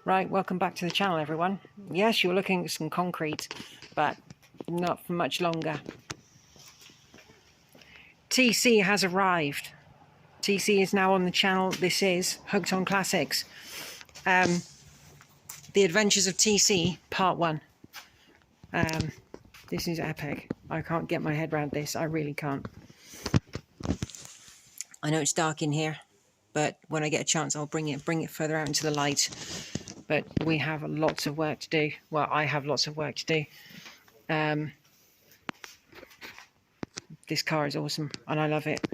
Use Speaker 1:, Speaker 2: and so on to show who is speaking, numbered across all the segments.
Speaker 1: Right, welcome back to the channel, everyone. Yes, you're looking at some concrete, but not for much longer. TeeCee has arrived. TeeCee is now on the channel. This is Hooked on Classics. The Adventures of TeeCee, Part 1. This is epic. I can't get my head around this. I really can't. I know it's dark in here, but when I get a chance, I'll bring it further out into the light. But we have lots of work to do. Well, I have lots of work to do. This car is awesome and I love it.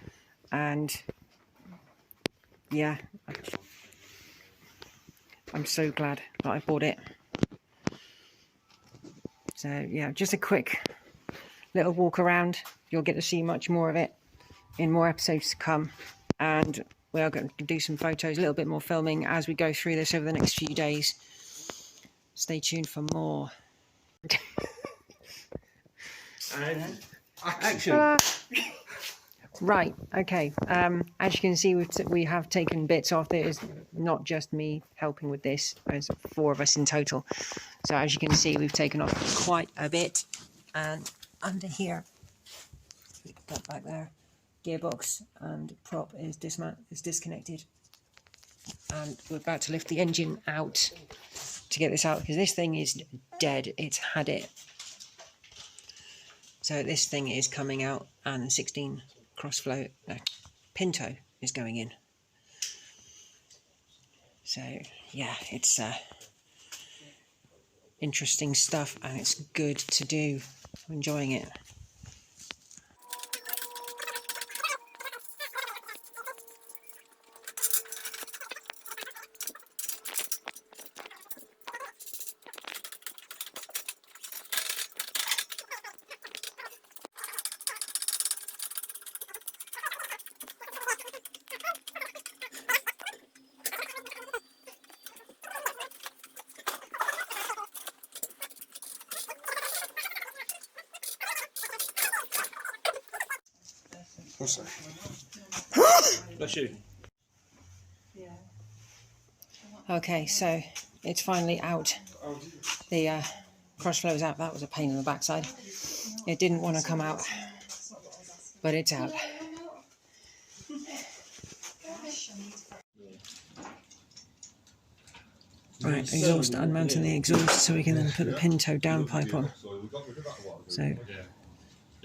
Speaker 1: And yeah, I'm so glad that I bought it. So yeah, just a quick little walk around. You'll get to see much more of it in more episodes to come. And we are going to do some photos, a little bit more filming as we go through this over the next few days. Stay tuned for more.
Speaker 2: And action.
Speaker 1: Right, okay. As you can see, we have taken bits off. There is not just me helping with this. There's 4 of us in total. So as you can see, we've taken off quite a bit. And under here, that back there, gearbox and prop is disconnected. And we're about to lift the engine out to get this out, because this thing is dead. It's had it. So this thing is coming out, and the 16 Crossflow, no, Pinto is going in. So yeah, it's interesting stuff, and it's good to do. I'm enjoying it.
Speaker 2: Bless you.
Speaker 1: Okay, so it's finally out. The Crossflow is out. That was a pain in the backside. It didn't want to come out, but it's out. Right, exhaust, unmounting the exhaust so we can then put the Pinto downpipe on. So,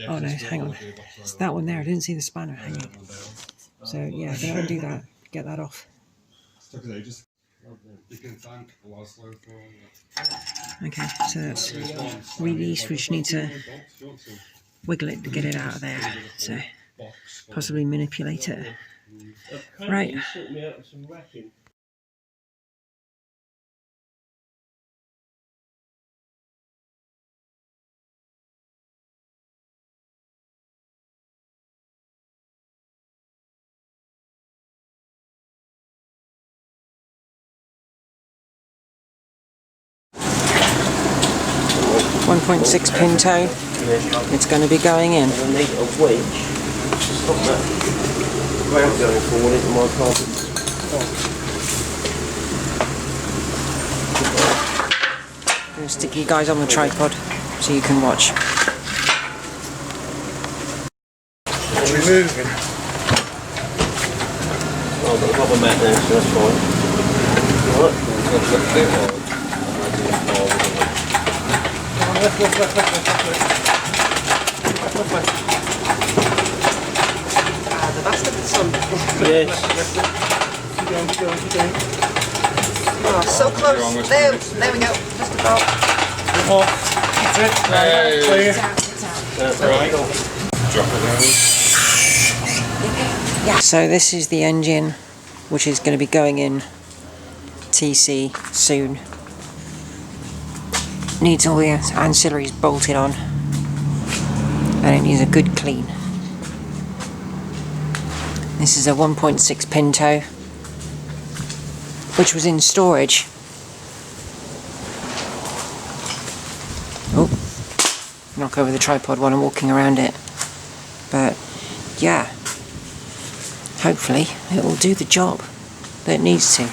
Speaker 1: oh no, hang on. It's that one there. I didn't see the spanner hanging. So yeah, I'm going to do that. Get that off. Okay, so that's released. We just need to wiggle it to get it out of there. So possibly manipulate it. Right. .6 Pinto. It's going to be going in. I'm going to stick you guys on the tripod so you can watch.
Speaker 2: It's removing. Oh, I've got a rubber mat there, so that's fine. Left. Ah, the bastard of the sun. Yes. Keep going. Oh, so close. There we go. Just about.
Speaker 3: That's it. Clear.
Speaker 2: That's right.
Speaker 3: Drop it down.
Speaker 1: Yeah. So this is the engine, which is going to be going in TeeCee soon. Needs all the ancillaries bolted on, and it needs a good clean. This is a 1.6 Pinto, which was in storage. Oh, knock over the tripod while I'm walking around it. But yeah, hopefully it will do the job that it needs to.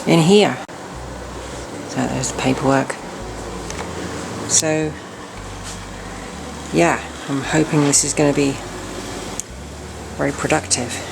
Speaker 1: in here. So there's the paperwork. So yeah, I'm hoping this is going to be very productive.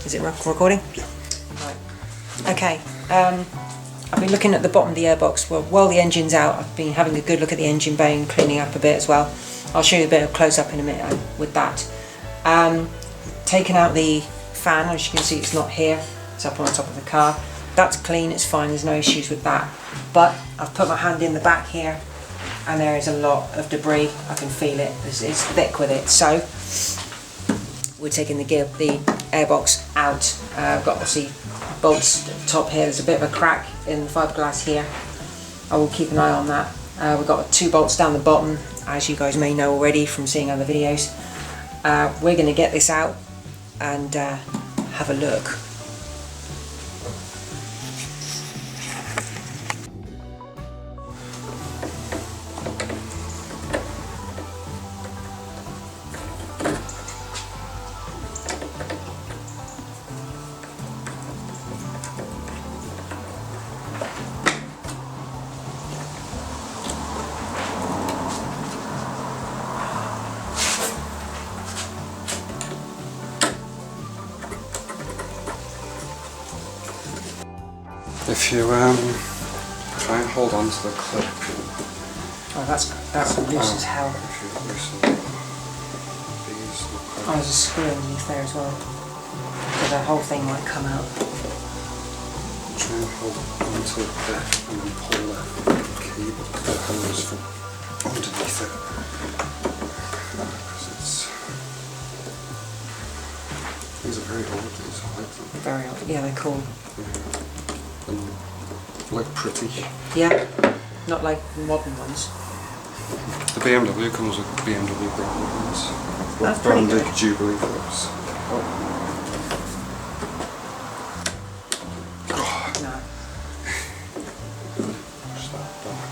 Speaker 1: Is it recording?
Speaker 3: Yeah.
Speaker 1: Right. Okay. I've been looking at the bottom of the airbox. Well, while the engine's out, I've been having a good look at the engine bay and cleaning up a bit as well. I'll show you a bit of close up in a minute with that. Taken out the fan, as you can see, it's not here. It's up on the top of the car. That's clean. It's fine. There's no issues with that. But I've put my hand in the back here, and there is a lot of debris. I can feel it. It's thick with it. So we're taking the airbox out. I've got obviously bolts at the top here. There's a bit of a crack in the fiberglass here. I will keep an eye on that. We've got 2 bolts down the bottom, as you guys may know already from seeing other videos. We're going to get this out and have a look.
Speaker 3: If you try and hold on to the clip.
Speaker 1: Oh, that's loose as hell.
Speaker 3: If you loosen these.
Speaker 1: Oh, there's a screw underneath there as well. So the whole thing might come out.
Speaker 3: Try and hold on to it there and then pull the cable, the hose from underneath it. Because it's These are very old, these, I like them.
Speaker 2: Very old. Yeah, they're cool.
Speaker 3: Yeah. And like pretty.
Speaker 2: Yeah, not like modern ones.
Speaker 3: The BMW comes with BMW branded ones.
Speaker 2: That's pretty
Speaker 3: Branded
Speaker 2: good.
Speaker 3: Jubilee clips.
Speaker 2: No.
Speaker 3: Push that back.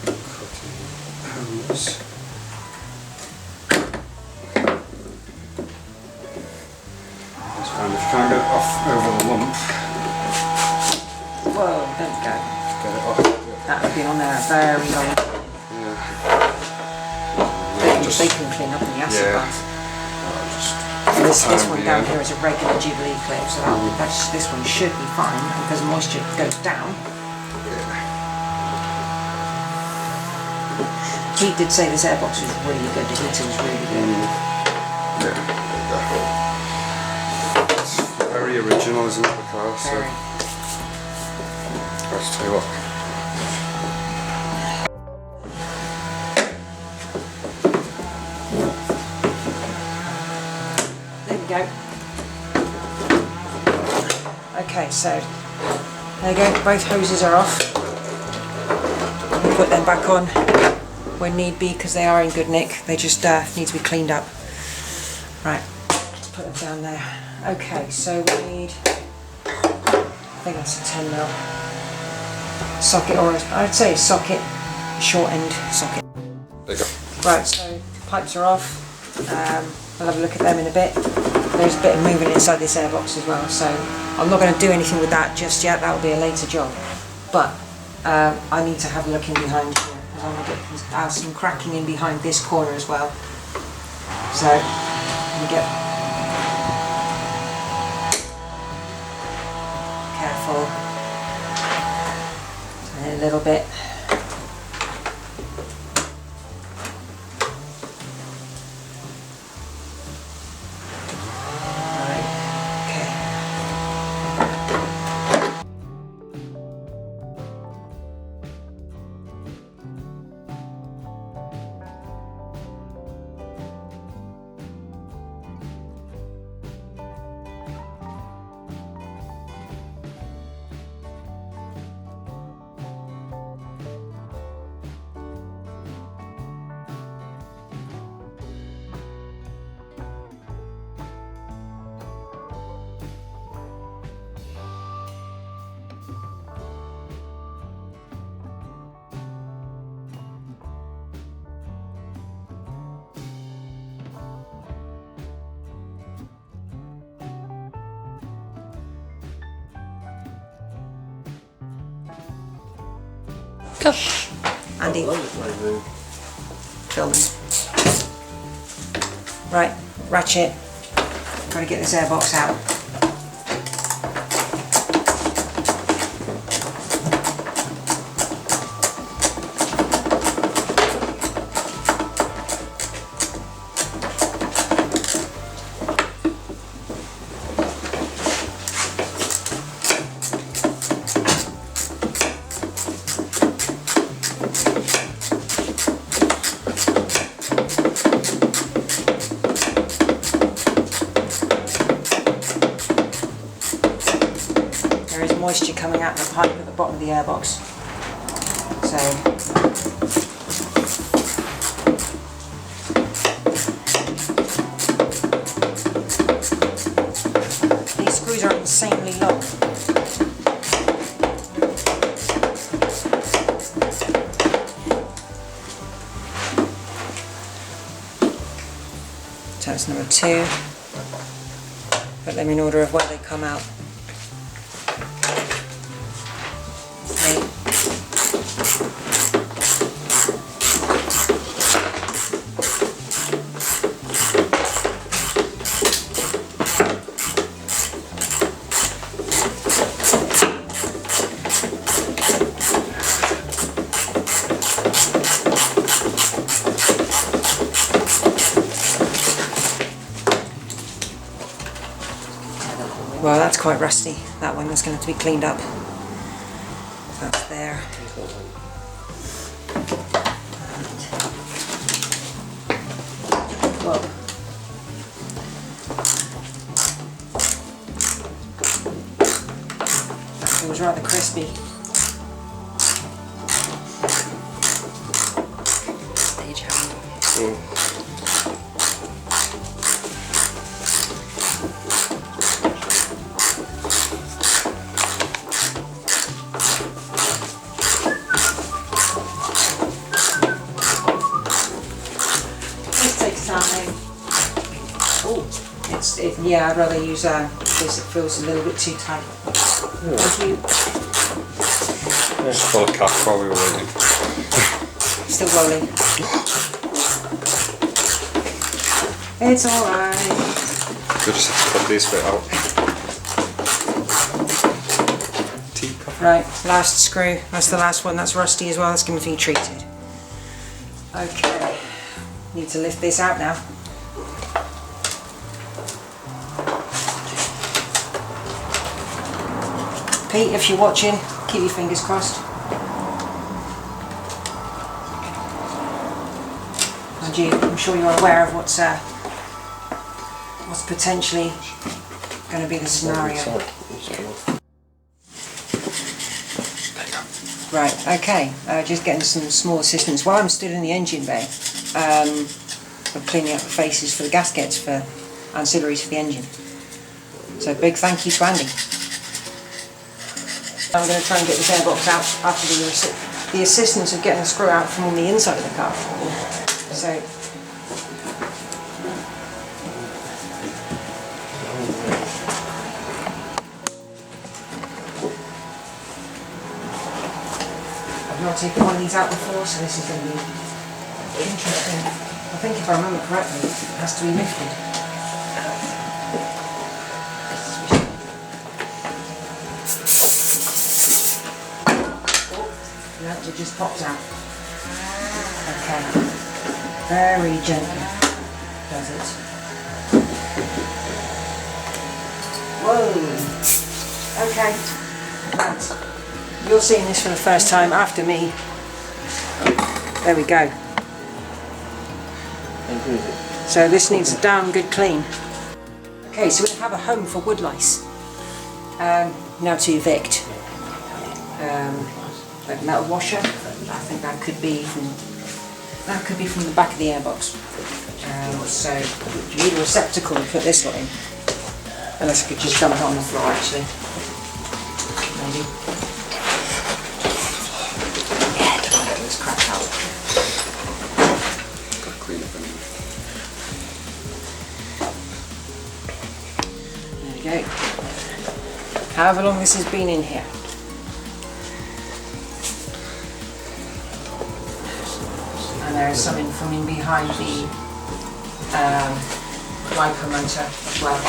Speaker 3: Cutting hands. It's kind of, if you can't get it off over the lump,
Speaker 2: Whoa, there we go.
Speaker 3: get it off.
Speaker 2: That would be on there very long.
Speaker 3: Yeah.
Speaker 2: They can clean up in the acid
Speaker 3: Yeah.
Speaker 2: bath.
Speaker 3: Just
Speaker 2: This
Speaker 3: time,
Speaker 2: one down
Speaker 3: yeah.
Speaker 2: here is a regular Jubilee clip, so this one should be fine because moisture goes down. He did say this airbox was really good, the heater was really good.
Speaker 3: Yeah. It's very original, isn't it, the car? So
Speaker 2: Very.
Speaker 3: let's tell you what.
Speaker 2: There we go. Okay, so there you go, both hoses are off. We'll put them back on when need be because they are in good nick. They just need to be cleaned up. Right, let's put them down there. Okay, so we need, I think that's a 10mm socket, or I'd say a socket, short end socket.
Speaker 3: There you go.
Speaker 2: Right, so pipes are off. I'll have a look at them in a bit. There's a bit of movement inside this airbox as well, so I'm not going to do anything with that just yet. That will be a later job. But I need to have a look in behind here because I'm going to get some cracking in behind this corner as well. So let me get careful. And a little bit. Go. Andy. Filming. Right, ratchet. Gotta get this airbox out. Moisture coming out of the pipe at the bottom of the airbox. So these screws are insanely long. So that's number 2. Put them in order of where they come out. Well, that's quite rusty, that one. That's going to have to be cleaned up. That's there. Whoa. rather crispy. Stage hand. This takes time. Oh, yeah, I'd rather use this. It feels a little bit too tight. Thank you.
Speaker 3: Just full of cash while we were waiting.
Speaker 2: Still rolling. It's alright.
Speaker 3: We'll just have to put these bit out. Tea coffee.
Speaker 2: Right, last screw. That's the last one. That's rusty as well. That's going to be treated. Okay. Need to lift this out now. Pete, if you're watching, keep your fingers crossed. And I'm sure you're aware of what's potentially going to be the scenario. Right, okay, just getting some small assistance. While I'm still in the engine bay, I'm cleaning up the faces for the gaskets for ancillaries for the engine. So big thank you to Andy. I'm going to try and get the gearbox out after the assistance of getting the screw out from the inside of the car. So I've not taken one of these out before, so this is going to be interesting. I think if I remember correctly, it has to be lifted. It just pops out. Okay. Very gently does it. Whoa. Okay. Right. You're seeing this for the first time after me. There we go. So this needs a damn good clean. Okay, so we have a home for wood lice. Now to evict. Like metal washer. I think that could be from the back of the airbox. So you need a receptacle to put this lot in. Unless I could just dump it on the floor actually. Maybe. Yeah, get this crap out.
Speaker 3: Got to clean up anyway.
Speaker 2: There we go. However long this has been in here. And there is something from in behind the Quaife motor as well.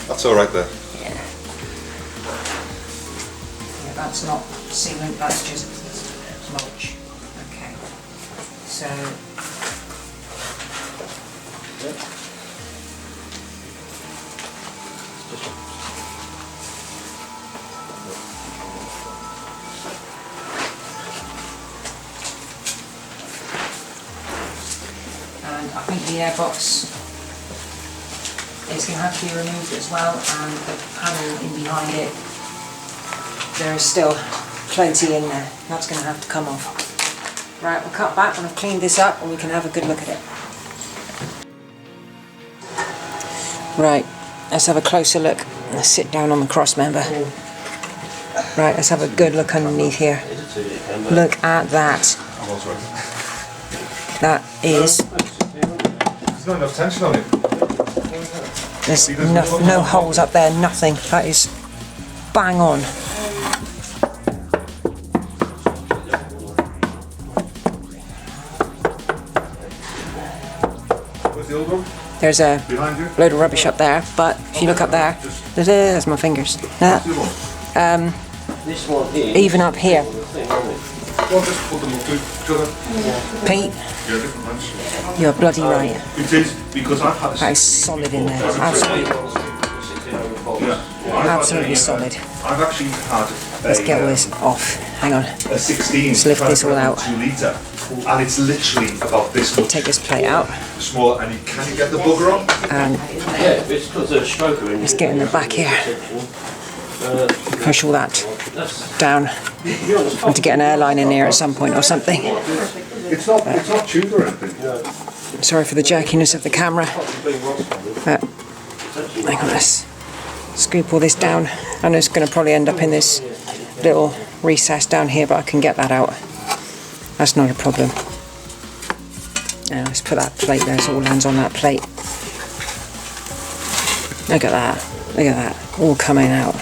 Speaker 3: That's all right there.
Speaker 2: Yeah. Yeah, that's not sealant, that's just mulch. Okay. So. I think the airbox is going to have to be removed as well, and the panel in behind it, there is still plenty in there. That's going to have to come off. Right, we'll cut back when I've cleaned this up and we can have a good look at it. Right, let's have a closer look. Let's sit down on the cross member. Right, let's have a good look underneath here. Look at that. That is...
Speaker 3: There's not enough tension on it.
Speaker 2: There's no holes up there, nothing. That is bang on.
Speaker 3: Where's the old one?
Speaker 2: There's a
Speaker 3: Behind you?
Speaker 2: load of rubbish up there, but if you look up there, there's my fingers.
Speaker 4: This one here.
Speaker 2: Even up here.
Speaker 3: Well, just put them up to each other.
Speaker 2: Pete,
Speaker 3: Yeah, different ones.
Speaker 2: you're bloody right.
Speaker 3: It is, because I've had a...
Speaker 2: That is solid in there. Absolutely,
Speaker 3: Yeah.
Speaker 2: absolutely solid.
Speaker 3: I've actually had...
Speaker 2: Let's get all this off. hang on.
Speaker 3: A 16.
Speaker 2: Let's lift this all out.
Speaker 3: 2 litre, and it's literally about this much.
Speaker 2: Take this plate out.
Speaker 3: Small, and can you get the bugger on?
Speaker 2: And let's get in the back here. Push all that down. I want to get an airline in here at some point or something.
Speaker 3: It's not tube or anything.
Speaker 2: Sorry for the jerkiness of the camera. But hang on, let's scoop all this down. I'm just going to probably end up in this little recess down here, but I can get that out. That's not a problem. Now let's put that plate there so it all lands on that plate. Look at that. Look at that. All coming out.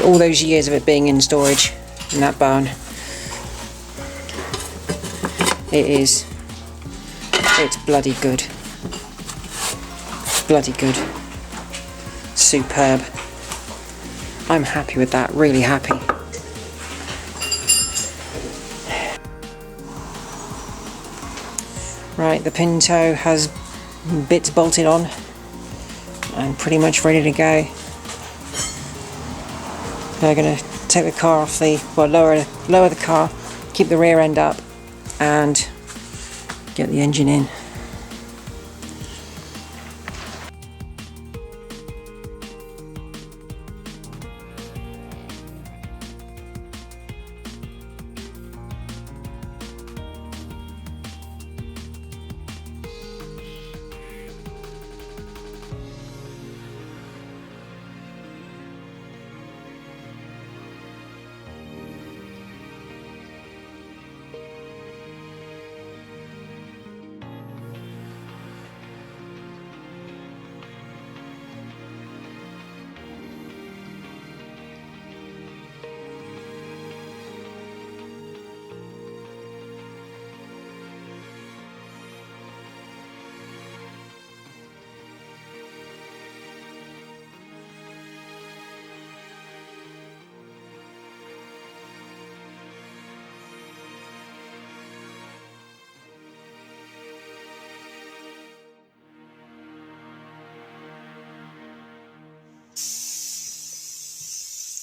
Speaker 2: All those years of it being in storage in that barn. It's bloody good. Bloody good. Superb. I'm happy with that, really happy. Right, the Pinto has bits bolted on and pretty much ready to go. They're going to take the car off lower the car, keep the rear end up and get the engine in.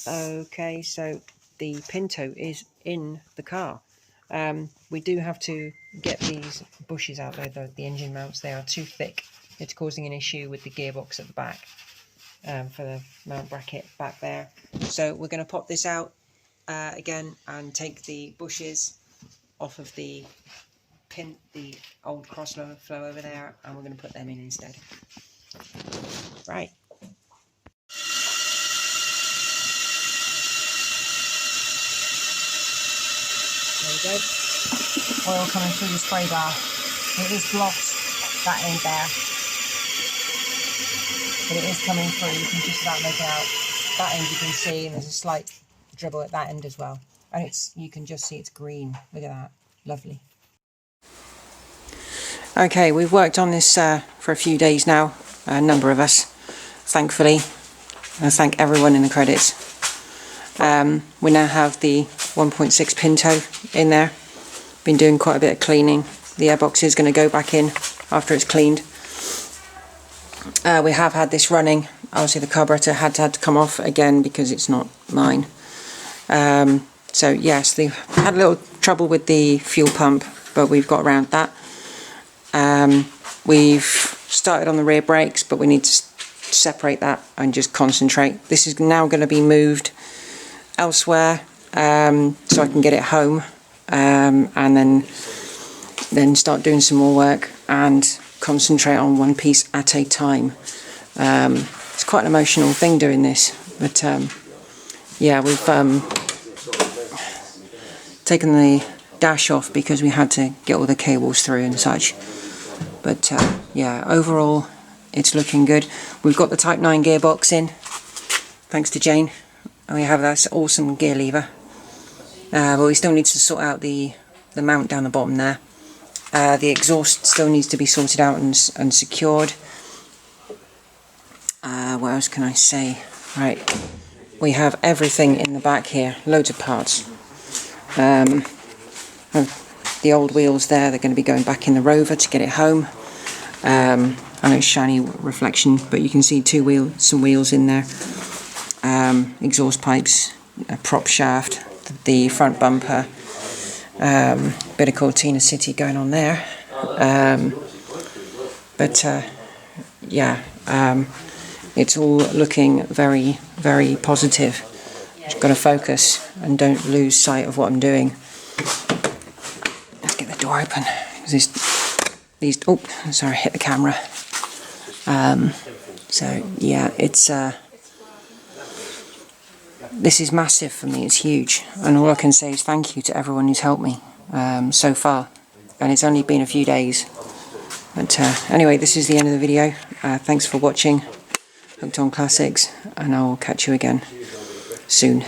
Speaker 2: Okay, so the Pinto is in the car. We do have to get these bushes out there, the engine mounts. They are too thick. It's causing an issue with the gearbox at the back for the mount bracket back there. So we're going to pop this out again and take the bushes off of the old Crossflow over there, and we're going to put them in instead. Right. There we go. Oil coming through the spray bar. It is blocked, that end there. But it is coming through. You can just about make it out. That end you can see, and there's a slight dribble at that end as well. And you can just see it's green. Look at that. Lovely. Okay, we've worked on this for a few days now. A number of us, thankfully. I thank everyone in the credits. We now have the 1.6 Pinto in there. Been doing quite a bit of cleaning. The airbox is going to go back in after it's cleaned. We have had this running. Obviously the carburetor had to come off again because it's not mine. So yes, they've had a little trouble with the fuel pump, but we've got around that. We've started on the rear brakes, but we need to separate that and just concentrate. This is now going to be moved elsewhere so I can get it home and then start doing some more work and concentrate on one piece at a time. It's quite an emotional thing doing this, but yeah, we've taken the dash off because we had to get all the cables through and such. But yeah, overall it's looking good. We've got the Type 9 gearbox in, thanks to Jane. And we have that awesome gear lever. But we still need to sort out the mount down the bottom there. The exhaust still needs to be sorted out and secured. What else can I say? Right, we have everything in the back here, loads of parts. The old wheels there, they're going to be going back in the Rover to get it home. I know it's shiny reflection, but you can see some wheels in there. exhaust pipes, a prop shaft, the front bumper, bit of Cortina City going on there. Yeah, it's all looking very, very positive. Just got to focus and don't lose sight of what I'm doing. Let's get the door open. These oh, sorry, hit the camera. So yeah, it's this is massive for me. It's huge, and all I can say is thank you to everyone who's helped me so far. And it's only been a few days. But anyway, this is the end of the video. Thanks for watching Hooked on Classics, and I'll catch you again soon.